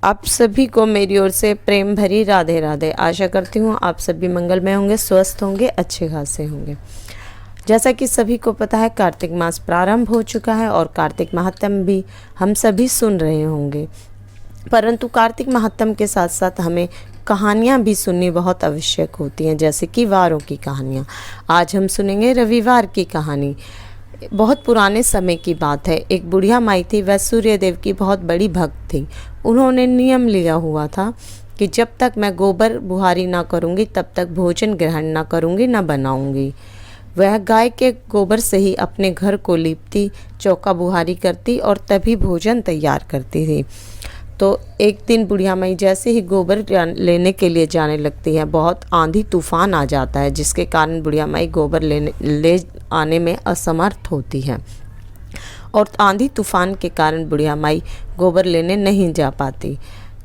आप सभी को मेरी ओर से प्रेम भरी राधे राधे। आशा करती हूँ आप सभी मंगलमय होंगे, स्वस्थ होंगे, अच्छे खासे होंगे। जैसा कि सभी को पता है, कार्तिक मास प्रारंभ हो चुका है और कार्तिक महात्म भी हम सभी सुन रहे होंगे। परंतु कार्तिक महात्म के साथ साथ हमें कहानियाँ भी सुननी बहुत आवश्यक होती हैं, जैसे कि वारों की कहानियाँ। आज हम सुनेंगे रविवार की कहानी। बहुत पुराने समय की बात है। एक बुढ़िया माई थी, वह सूर्यदेव की बहुत बड़ी भक्त थी। उन्होंने नियम लिया हुआ था कि जब तक मैं गोबर बुहारी ना करूँगी तब तक भोजन ग्रहण ना करूँगी, ना बनाऊँगी। वह गाय के गोबर से ही अपने घर को लीपती, चौका बुहारी करती और तभी भोजन तैयार करती थी। तो एक दिन बुढ़िया माई जैसे ही गोबर लेने के लिए जाने लगती है, बहुत आंधी तूफान आ जाता है, जिसके कारण बुढ़िया माई गोबर ले आने में असमर्थ होती है और आंधी तूफान के कारण बुढ़िया माई गोबर लेने नहीं जा पाती।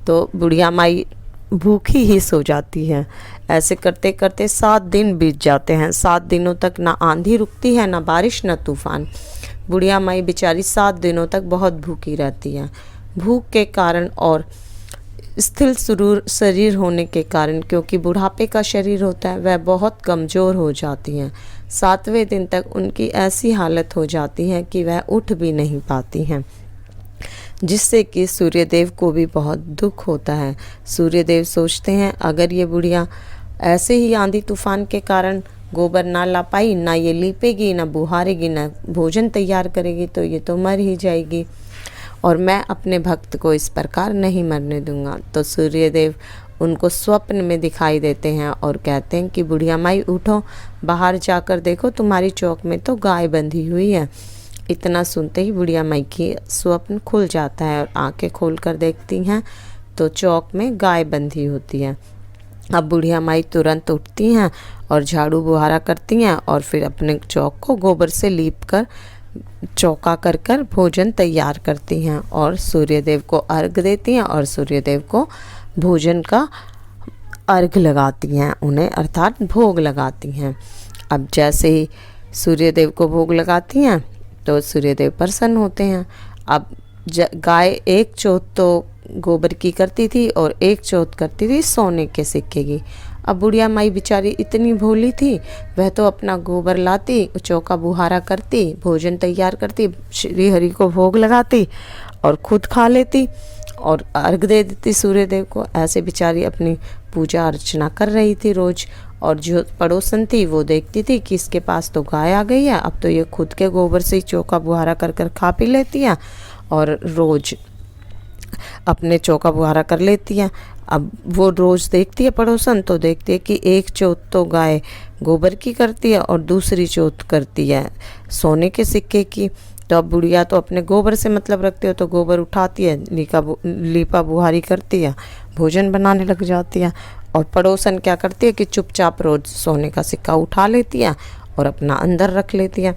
तो बुढ़िया माई भूखी ही सो जाती है। ऐसे करते करते 7 दिन बीत जाते हैं। 7 दिनों तक ना आंधी रुकती है, ना बारिश, ना तूफान। बुढ़िया माई बेचारी 7 दिनों तक बहुत भूखी रहती है। भूख के कारण और स्थिर शरीर होने के कारण, क्योंकि बुढ़ापे का शरीर होता है, वह बहुत कमज़ोर हो जाती हैं। 7वें दिन तक उनकी ऐसी हालत हो जाती है कि वह उठ भी नहीं पाती हैं, जिससे कि सूर्यदेव को भी बहुत दुख होता है। सूर्यदेव सोचते हैं, अगर ये बुढ़िया ऐसे ही आंधी तूफान के कारण गोबर ना ला पाई, ना ये लीपेगी, ना बुहारेगी, ना भोजन तैयार करेगी, तो ये तो मर ही जाएगी और मैं अपने भक्त को इस प्रकार नहीं मरने दूंगा। तो सूर्यदेव उनको स्वप्न में दिखाई देते हैं और कहते हैं कि बुढ़िया माई उठो, बाहर जाकर देखो, तुम्हारी चौक में तो गाय बंधी हुई है। इतना सुनते ही बुढ़िया माई की स्वप्न खुल जाता है और आंखें खोलकर देखती हैं तो चौक में गाय बंधी होती है। अब बुढ़िया माई तुरंत उठती हैं और झाड़ू बुहारा करती हैं और फिर अपने चौक को गोबर से लीप कर चौका कर कर भोजन तैयार करती हैं और सूर्यदेव को अर्घ देती हैं और सूर्यदेव को भोजन का अर्घ लगाती हैं, उन्हें अर्थात भोग लगाती हैं। अब जैसे ही सूर्यदेव को भोग लगाती हैं तो सूर्यदेव प्रसन्न होते हैं। अब गाय 1/4 तो गोबर की करती थी और 1/4 करती थी सोने के सिक्के की। अब बुढ़िया माई बेचारी इतनी भोली थी, वह तो अपना गोबर लाती, चौका बुहारा करती, भोजन तैयार करती, श्री हरि को भोग लगाती और खुद खा लेती और अर्घ दे देती सूर्यदेव को। ऐसे बेचारी अपनी पूजा अर्चना कर रही थी रोज। और जो पड़ोसन थी वो देखती थी कि इसके पास तो गाय आ गई है, अब तो ये खुद के गोबर से ही चौका बुहारा कर कर खा पी लेती है और रोज अपने चौका बुहारा कर लेती है। अब वो रोज़ देखती है पड़ोसन, तो देखती है कि 1/4 तो गाय गोबर की करती है और दूसरी 1/4 करती है सोने के सिक्के की। तो अब बुढ़िया तो अपने गोबर से मतलब रखती है, तो गोबर उठाती है, लीपा बुहारी करती है, भोजन बनाने लग जाती है। और पड़ोसन क्या करती है कि चुपचाप रोज़ सोने का सिक्का उठा लेती है और अपना अंदर रख लेती है।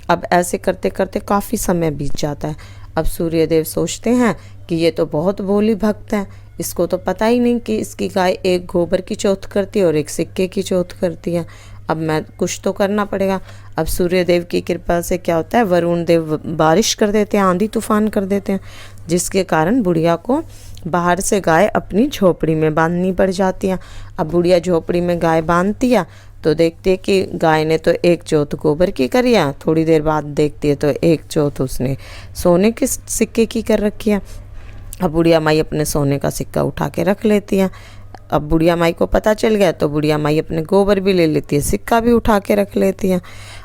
अब ऐसे करते करते काफ़ी समय बीत जाता है। अब सूर्यदेव सोचते हैं कि ये तो बहुत भोली भक्त है, इसको तो पता ही नहीं कि इसकी गाय एक गोबर की चौथ करती है और एक सिक्के की चौथ करती है। अब मैं कुछ तो करना पड़ेगा। अब सूर्यदेव की कृपा से क्या होता है, वरुण देव बारिश कर देते हैं, आंधी तूफान कर देते हैं, जिसके कारण बुढ़िया को बाहर से गाय अपनी झोपड़ी में बांधनी पड़ जाती है। अब बुढ़िया झोपड़ी में गाय बांधती है तो देखती है कि गाय ने तो 1/4 गोबर की करी है, थोड़ी देर बाद देखती है तो 1/4 उसने सोने के सिक्के की कर रखी है। अब बुढ़िया माई अपने सोने का सिक्का उठा के रख लेती है। अब बुढ़िया माई को पता चल गया तो बुढ़िया माई अपने गोबर भी ले लेती है, सिक्का भी उठा के रख लेती है।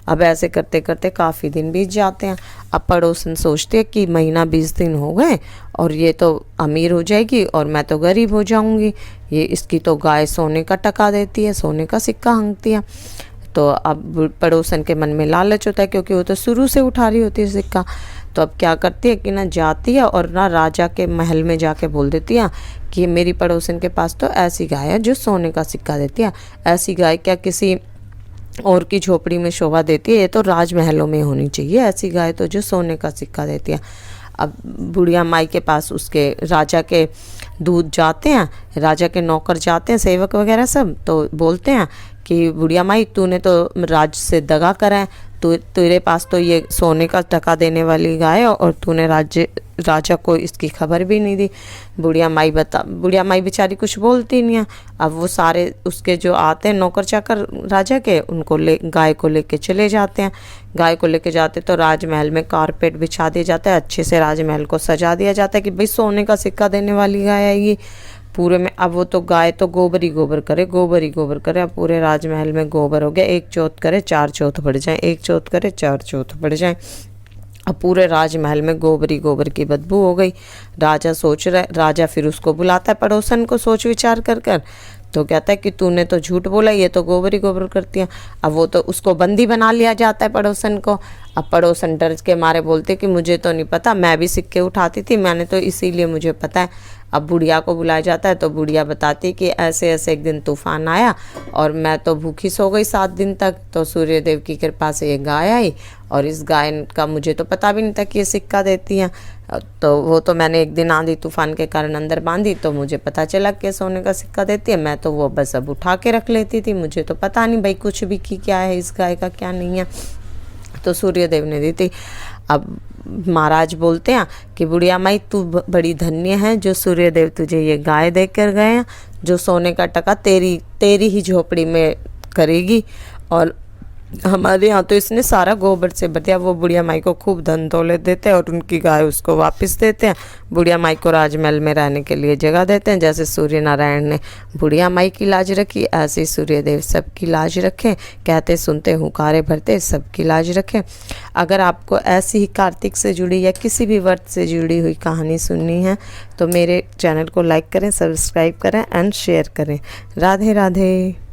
अब ऐसे करते करते काफ़ी दिन बीत जाते हैं। अब पड़ोसन सोचते हैं कि महीना 20 दिन हो गए और ये तो अमीर हो जाएगी और मैं तो गरीब हो जाऊंगी। ये इसकी तो गाय सोने का टका देती है, सोने का सिक्का हंगती है। तो अब पड़ोसन के मन में लालच होता है, क्योंकि वो तो शुरू से उठा रही होती है सिक्का। तो अब क्या करती है कि ना जाती है और ना राजा के महल में जाके बोल देती है कि मेरी पड़ोसन के पास तो ऐसी गाय है जो सोने का सिक्का देती है। ऐसी गाय क्या किसी और की झोपड़ी में शोभा देती है, ये तो राजमहलों में होनी चाहिए ऐसी गाय तो जो सोने का सिक्का देती है। अब बुढ़िया माई के पास उसके राजा के दूत जाते हैं, राजा के नौकर जाते हैं, सेवक वगैरह सब, तो बोलते हैं कि बुढ़िया माई तूने तो राज से दगा करा है, तेरे पास तो ये सोने का टका देने वाली गाय है और तूने राजा को इसकी खबर भी नहीं दी। बुढ़िया माई बेचारी कुछ बोलती नहीं है। अब वो सारे उसके जो आते हैं नौकर चाकर राजा के, उनको गाय को लेके चले जाते हैं। गाय को लेके जाते तो राजमहल में कारपेट बिछा दिया जाता है, अच्छे से राजमहल को सजा दिया जाता है कि भाई सोने का सिक्का देने वाली गाय आएगी पूरे में। अब वो तो गाय तो गोबर ही गोबर करे। अब पूरे राजमहल में गोबर हो गया, 1 चौथ करे 4 चौथ बढ़ जाए, 1 चौथ करे 4 चौथ बढ़ जाए। अब पूरे राजमहल में गोबर की बदबू हो गई। राजा फिर उसको बुलाता है पड़ोसन को सोच विचार कर तो कहता है कि तूने तो झूठ बोला, ये तो गोबर ही गोबर करती है। अब वो तो उसको बंदी बना लिया जाता है पड़ोसन को। अब पड़ोसन डर के मारे बोलते कि मुझे तो नहीं पता, मैं भी सिक्के उठाती थी, मैंने तो इसीलिए मुझे पता है। अब बुढ़िया को बुलाया जाता है तो बुढ़िया बताती कि ऐसे ऐसे एक दिन तूफान आया और मैं तो भूखी सो गई 7 दिन तक, तो सूर्यदेव की कृपा से ये गाय आई और इस गाय का मुझे तो पता भी नहीं था कि ये सिक्का देती हैं। तो वो तो मैंने एक दिन आंधी तूफान के कारण अंदर बांधी तो मुझे पता चला कि सोने का सिक्का देती है। मैं तो वो बस अब उठा के रख लेती थी, मुझे तो पता नहीं भाई कुछ भी कि क्या है इस गाय का क्या नहीं है। तो सूर्यदेव ने दी थी। अब महाराज बोलते हैं कि बुढ़िया माई तू बड़ी धन्य है जो सूर्यदेव तुझे ये गाय दे कर गए हैं, जो सोने का टका तेरी ही झोपड़ी में करेगी। और हमारे यहाँ तो इसने सारा गोबर से भर दिया। वो बुढ़िया माई को खूब धन दौलत देते हैं और उनकी गाय उसको वापस देते हैं। बुढ़िया माई को राजमहल में रहने के लिए जगह देते हैं। जैसे सूर्य नारायण ने बुढ़िया माई की लाज रखी, ऐसे ही सूर्यदेव सबकी लाज रखें। कहते सुनते हुंकारे भरते सबकी लाज रखें। अगर आपको ऐसी ही कार्तिक से जुड़ी या किसी भी व्रत से जुड़ी हुई कहानी सुननी है तो मेरे चैनल को लाइक करें, सब्सक्राइब करें एंड शेयर करें। राधे राधे।